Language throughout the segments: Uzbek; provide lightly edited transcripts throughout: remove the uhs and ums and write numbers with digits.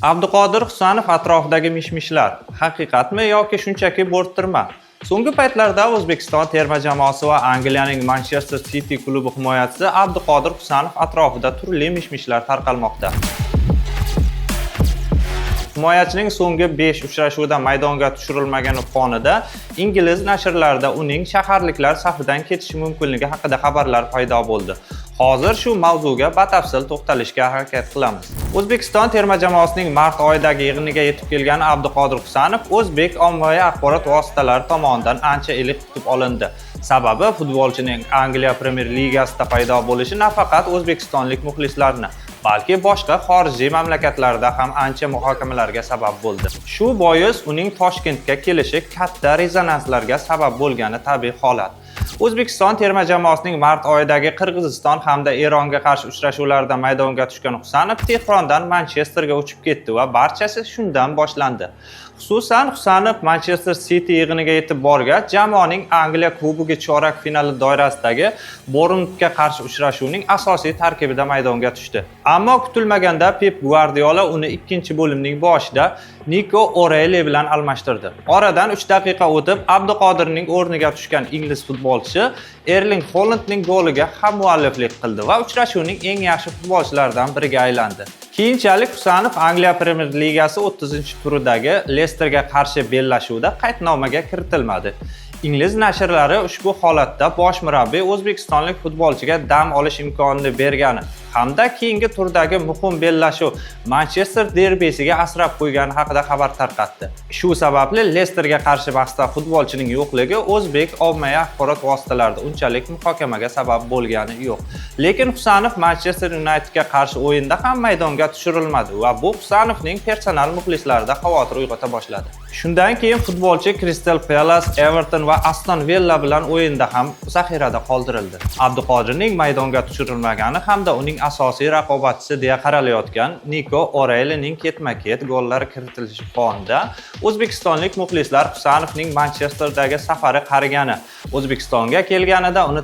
Abduqodir Husanov atrofidagi mishmishlar haqiqatmi yoki shunchaki bo'rttirma? So'nggi paytlarda O'zbekiston terma jamoasi va Angliyaning Manchester City klubi himoyachisi Abduqodir Husanov atrofida turli mishmishlar tarqalmoqda. Himoyachining so'nggi 5 uchrashuvda maydonga tushirilmagani fonida ingliz nashrlarida uning shaharliklar safidan ketishi mumkinligi haqida xabarlar paydo bo'ldi. Hozir shu mavzuga batafsil to'xtalishga harakat qilamiz. O'zbekiston terma jamoasining mart oyidagi yig'iniga yetib kelgan Abduqodir Husanov o'zbek ommaviy axborot vositalari tomonidan ancha iliq kutib olindi. Sababi futbolchining Angliya Premier Ligasida paydo bo'lishi nafaqat o'zbekistonlik muxlislarni, balki boshqa xorijiy mamlakatlarda ham ancha muhokamalarga sabab bo'ldi. Shu bois uning Toshkentga kelishi katta rezonanslarga sabab bo'lgani tabiiy holat. O'zbekiston terma jamoasining mart oyidagi Qirg'iziston hamda Eronga qarshi uchrashuvlarda maydonga tushgan Husanov Tehrondan Manchesterga uchib ketdi va barchasi shundan boshlandi. Xususan, Husanov Manchester City yig'iniga yetib borgach, jamoaning Angliya Kubogi chorak finali doirasidagi Bournemouthga qarshi uchrashuvning asosiy tarkibida maydonga tushdi. Ammo kutilmaganda Pep Guardiola uni ikkinchi bo'limning boshida Nico O'Reilly bilan almashtirdi. Oradan 3 daqiqa o'tib, Abduqodirning o'rniga tushgan ingliz futbolchi Erling Haalandning goliga ham mualliflik qildi va uchrashuvning eng yaxshi futbolchilaridan biriga aylandi. Keyinchalik Husanov Angliya Premier Ligasi 30-turidagi Lesterga qarshi bellashuvda qaydnomaga kiritilmadi. Ingliz nashrlari ushbu holatda bosh murabbiy o'zbekistonlik futbolchiga dam olish imkonini bergani hamda keyingi turdagi muhim bellashuv Manchester derbisiga asrab qo'ygani haqida xabar tarqatdi. Shu sababli Lesterga qarshi bahsda futbolchining yo'qligi o'zbek ommaviy axborot vositalarida unchalik muhokamaga sabab bo'lgani yo'q. Lekin Husanov Manchester Unitedga qarshi o'yinda ham maydonga tushirilmadi va bu Husanovning personal muxlislarida xavotir uyg'ota boshladi. Shundan keyin futbolchi Crystal Palace, Everton va Aston Villa bilan o'yinda ham zaxirada qoldirildi. Abduqodirning maydonga tushirilmagani hamda uning asosiy raqobatchisi deya qaralayotgan Nico O'Reillyning ketma-ket gollari kiritilishi fonida o'zbekistonlik muxlislar Husanovning Manchesterdagi safari qarigani, O'zbekistonga kelganida uni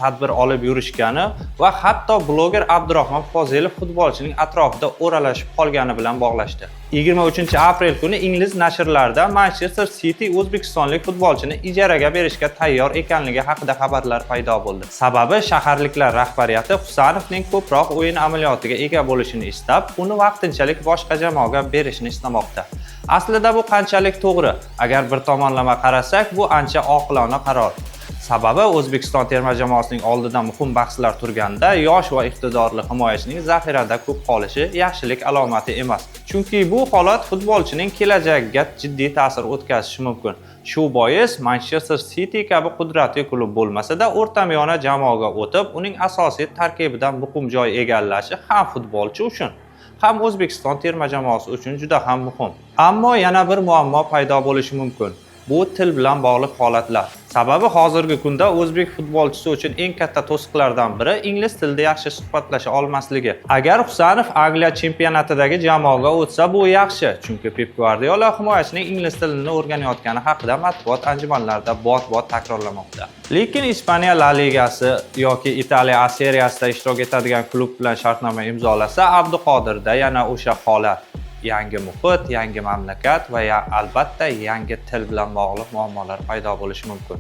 tadbir olib yurishgani va hatto bloger Abdurahmon Fozilov futbolchining atrofida o'ralashib qolgani bilan bog'lashdi. 23-aprel kuni ingliz nashrlarida Manchester City o'zbekistonlik futbolchini ijaraga berishga tayyor ekanligi haqida xabarlar paydo bo'ldi. Sababi shaharliklar rahbariyati Husanovning ko'proq o'yin amaliyotiga ega bo'lishini istab, uni vaqtinchalik boshqa jamoaga berishni istamoqda. Aslida bu qanchalik to'g'ri? Agar bir tomonlama qarasak, bu ancha oqilona qaror. Sababi O'zbekiston terma jamoasining oldida muhim bahslar turganda yosh va iqtidorli himoyachining zaxirada ko'p qolishi yaxshilik alomati emas. Chunki bu holat futbolchining kelajagiga jiddiy ta'sir o'tkazishi mumkin. Shu bois Manchester City kabi qudratli klub bo'lmasa-da, o'rtamiyona jamoaga o'tib, uning asosiy tarkibidan muhim joy egallashi ham futbolchi uchun ham O'zbekiston terma jamoasi uchun juda ham muhim. Ammo yana bir muammo paydo bo'lishi mumkin. Bu til bilan bog'liq holatlar. Sababi hozirgi kunda o'zbek futbolchisi uchun eng katta to'siqlardan biri ingliz tilida yaxshi suhbatlasha olmasligi. Agar Husanov Angliya chempionatidagi jamoaga o'tsa, bu yaxshi, chunki Pep Guardiola himoyachining ingliz tilini o'rganayotgani haqida matbuot anjumanlarida bot-bot takrorlamoqda. Lekin Ispaniya La Ligasi yoki Italiya A seriyasida ishtirok etadigan klub bilan shartnoma imzolasa, Abduqodirda yana o'sha holat. Yangi muhit, yangi mamlakat va albatta yangi til bilan bog'liq muammolar paydo bo'lishi mumkin.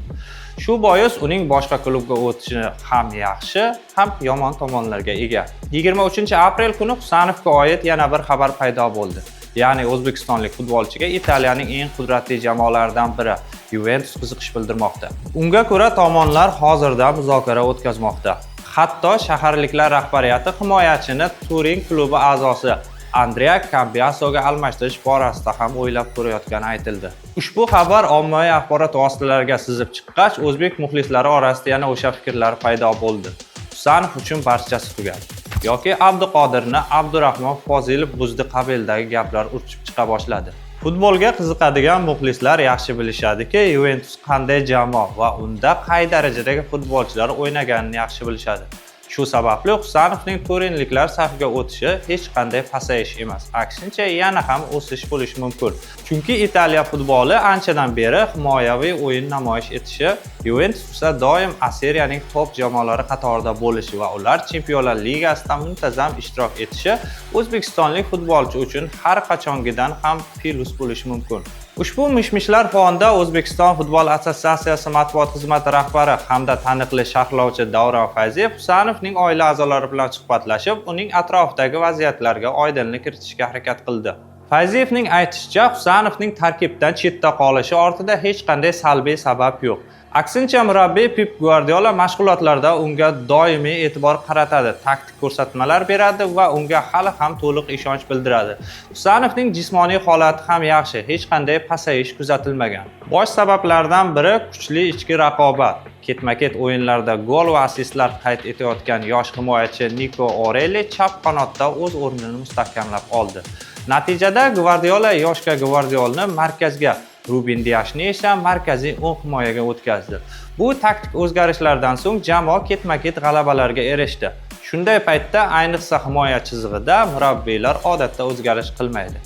Shu bois uning boshqa klubga o'tishi ham yaxshi, ham yomon tomonlarga ega. 23-aprel kuni Husanovga oid yana bir xabar paydo bo'ldi. Ya'ni o'zbekistonlik futbolchiga Italiyaning eng qudratli jamoalaridan biri Juventus qiziqish bildirmoqda. Unga ko'ra tomonlar hozirda muzokara o'tkazmoqda. Hatto shaharliklar rahbariyati himoyachini Turin klubi a'zosi Andrea Cambiasoga almashtirish borasida ham o'ylab ko'rayotgani aytildi. Ushbu xabar ommaviy axborot vositalariga sizib chiqqach, o'zbek muxlislari orasida yana o'sha fikrlar paydo bo'ldi. Husanov uchun barchasi tugadi. Yoki Abduqodirni Abdurahmon Fozilov buzdi qabildagi gaplar urchib chiqa boshladi. Futbolga qiziqadigan muxlislar yaxshi bilishadiki, Juventus qanday jamoa va unda qay darajadagi futbolchilar o'ynaganini yaxshi bilishadi. Shu sababli Husanovning turinliklar safiga o'tishi hech qanday pasayish emas, aksincha yana ham o'sish bo'lishi mumkin. Chunki Italiya futboli anchadan beri himoyaviy o'yin namoyish etishi, Juventus esa doim A Seriyaning top jamoalari qatorida bo'lishi va ular Chempionlar Ligasida muntazam ishtirok etishi o'zbekistonlik futbolchi uchun har qachongidan ham plus bo'lishi mumkin. Ushbu mishmishlar fonida O'zbekiston Futbol Assotsiatsiyasi matbuot xizmati rahbari hamda taniqli sharhlovchi Davron Fayziyev Husanovning oila a'zolari bilan suhbatlashib, uning atrofidagi vaziyatlarga oydinlik kiritishga harakat qildi. Fayziyevning aytishicha, Husanovning tarkibdan chetda qolishi ortida hech qanday salbiy sabab yo'q. Aksincha, murabbiy Pep Guardiola mashg'ulotlarda unga doimiy e'tibor qaratadi, taktik ko'rsatmalar beradi va unga hali ham to'liq ishonch bildiradi. Husanovning jismoniy holati ham yaxshi, hech qanday pasayish kuzatilmagan. Bosh sabablardan biri kuchli ichki raqobat. Ketma-ket o'yinlarda gol va assistlar qayd etayotgan yosh himoyachi Nico Orelli chap qanotda o'z o'rnini mustahkamlab oldi. Natijada Guardiola yoshga Guardiolni markazga, Ruben Diashni esa markaziy o'ng himoyaga o'tkazdi. Bu taktik o'zgarishlardan so'ng jamoa ketma-ket g'alabalarga erishdi. Shunday paytda, ayniqsa himoya chizig'ida murabbiylar odatda o'zgarish qilmaydi.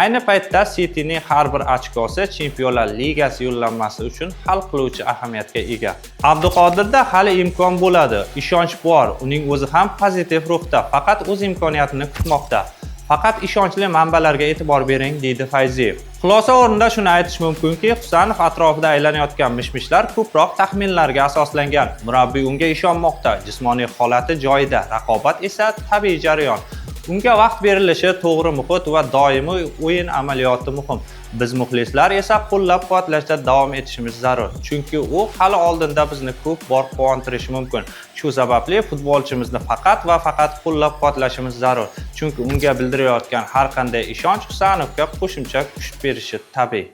Ayni paytda Cityning har bir ochkosi Chempionlar Ligasi yo'llanmasi uchun hal qiluvchi ahamiyatga ega. Abduqodirda hali imkon bo'ladi, ishonch bor, uning o'zi ham pozitiv ruhda, faqat o'z imkoniyatini kutmoqda. Faqat ishonchli manbalarga e'tibor bering, deydi Fayziyev. Xulosa o'rnida shuni aytish mumkinki, Husanov atrofida aylanayotgan mishmishlar ko'proq taxminlarga asoslangan. Murabbiy unga ishonmoqda, jismoniy holati joyida, raqobat esa tabiiy jarayon. Unga vaqt berilishi, to'g'ri muhit va doimiy o'yin amaliyoti muhim. Biz muxlislar esa qo'llab-quvvatlashda davom etishimiz zarur. Chunki u hali oldinda bizni ko'p bor quvontirishi mumkin. Shu sababli futbolchimizni faqat va faqat qo'llab-quvvatlashimiz zarur. Chunki unga bildirayotgan har qanday ishonch Husanovga qo'shimcha kuch berishi tabiiy.